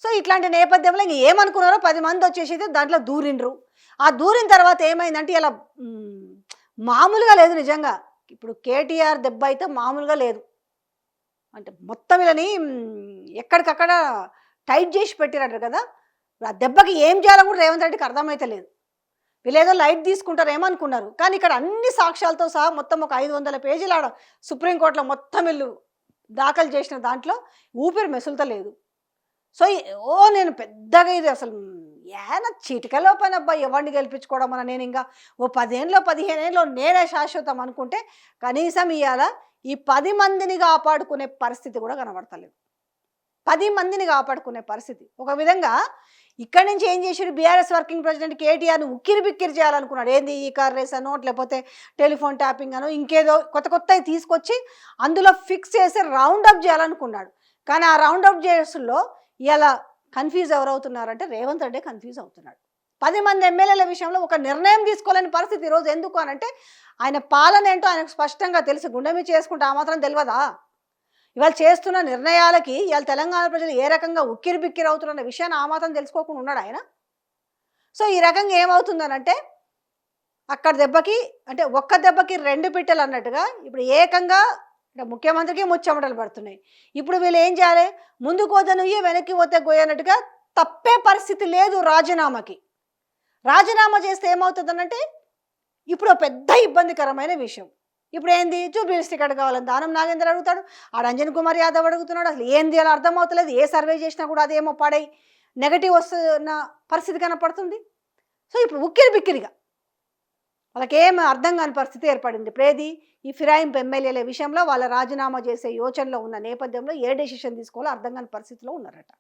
So ఇట్లాంటి నేపథ్యంలో ఇంక ఏమనుకున్నారో 10 మంది వచ్చేసి దాంట్లో దూరిండ్రు. ఆ దూరిన తర్వాత ఏమైందంటే ఇలా మామూలుగా లేదు నిజంగా. ఇప్పుడు కేటీఆర్ దెబ్బ అయితే మామూలుగా లేదు. అంటే మొత్తం వీళ్ళని ఎక్కడికక్కడ టైట్ చేసి పెట్టిరంటారు కదా! ఆ దెబ్బకి ఏం చేయాలో కూడా రేవంత్ రెడ్డికి అర్థమైతే లేదు. వీళ్ళేదో లైట్ తీసుకుంటారేమో అనుకున్నారు. కానీ ఇక్కడ అన్ని సాక్ష్యాలతో సహా మొత్తం ఒక 500 పేజీల ఆడ సుప్రీంకోర్టులో మొత్తం వీళ్ళు దాఖలు చేసిన దాంట్లో ఊపిరి మెసులుతలేదు. సో, నేను పెద్దగా ఇది అసలు చిటికలో పనబ్బా ఎవరిని గెలిపించుకోవడం మన నేనింకా ఓ 10 ఏండ్లో 15 ఏండ్లో నేనే శాశ్వతం అనుకుంటే కనీసం ఇవాళ ఈ 10 మందిని కాపాడుకునే పరిస్థితి కూడా కనబడతలేదు. 10 మందిని కాపాడుకునే పరిస్థితి. ఒక విధంగా ఇక్కడి నుంచి ఏం చేసారు బీఆర్ఎస్ వర్కింగ్ ప్రెసిడెంట్ కేటీఆర్ని ఉక్కిరి బిక్కిరి చేయాలనుకున్నాడు. ఏంది ఈ కార్ రేస్ అనో లేకపోతే టెలిఫోన్ ట్యాపింగ్ అనో ఇంకేదో కొత్తవి తీసుకొచ్చి అందులో ఫిక్స్ చేసి రౌండ్ అప్ చేయాలనుకున్నాడు. కానీ ఆ రౌండ్ అప్ చేసుల్లో ఇలా కన్ఫ్యూజ్ ఎవరవుతున్నారంటే రేవంత్ రెడ్డి కన్ఫ్యూజ్ అవుతున్నాడు. 10 మంది ఎమ్మెల్యేల విషయంలో ఒక నిర్ణయం తీసుకోలేని పరిస్థితి ఈరోజు. ఎందుకు అనంటే ఆయన పాలన ఏంటో ఆయనకు స్పష్టంగా తెలిసి గుండె మీద చేసుకుంటే ఆ మాత్రం తెలియదా? ఇవాళ చేస్తున్న నిర్ణయాలకి ఇవాళ తెలంగాణ ప్రజలు ఏ రకంగా ఉక్కిరి బిక్కిరి అవుతున్న విషయాన్ని ఆ మాత్రం తెలుసుకోకుండా ఉన్నాడు ఆయన. సో ఈ రకంగా ఏమవుతుందనంటే అక్కడ దెబ్బకి అంటే ఒక్క దెబ్బకి 2 పిట్టలు అన్నట్టుగా ఇప్పుడు ఏకంగా ముఖ్యమంత్రికి ముచ్చెమటలు పడుతున్నాయి. ఇప్పుడు వీళ్ళు ఏం చేయాలి? ముందుకు పోతే నుయ్యి వెనక్కి పోతే గొయ్యి అన్నట్టుగా తప్పే పరిస్థితి లేదు రాజీనామాకి. రాజీనామా చేస్తే ఏమవుతుందనంటే ఇప్పుడు పెద్ద ఇబ్బందికరమైన విషయం. ఇప్పుడు ఏంది జూబ్లీహిల్స్ టికెట్ కావాలని దానం నాగేంద్ర అడుగుతాడు, ఆడ అంజన్ కుమార్ యాదవ్ అడుగుతున్నాడు. అసలు ఏంది అలా అర్థం అవుతలేదు. ఏ సర్వే చేసినా కూడా అదేమో పడై నెగటివ్ వస్తున్న పరిస్థితి కనపడుతుంది. సో ఇప్పుడు ఉక్కిరి బిక్కిరిగా వాళ్ళకేం అర్థం కాని పరిస్థితి ఏర్పడింది. ఇప్పుడేది ఈ ఫిరాయింపు ఎమ్మెల్యేల విషయంలో వాళ్ళ రాజీనామా చేసే యోచనలో ఉన్న నేపథ్యంలో ఏ డెసిషన్ తీసుకోవాలో అర్థం కాని పరిస్థితిలో ఉన్నారట.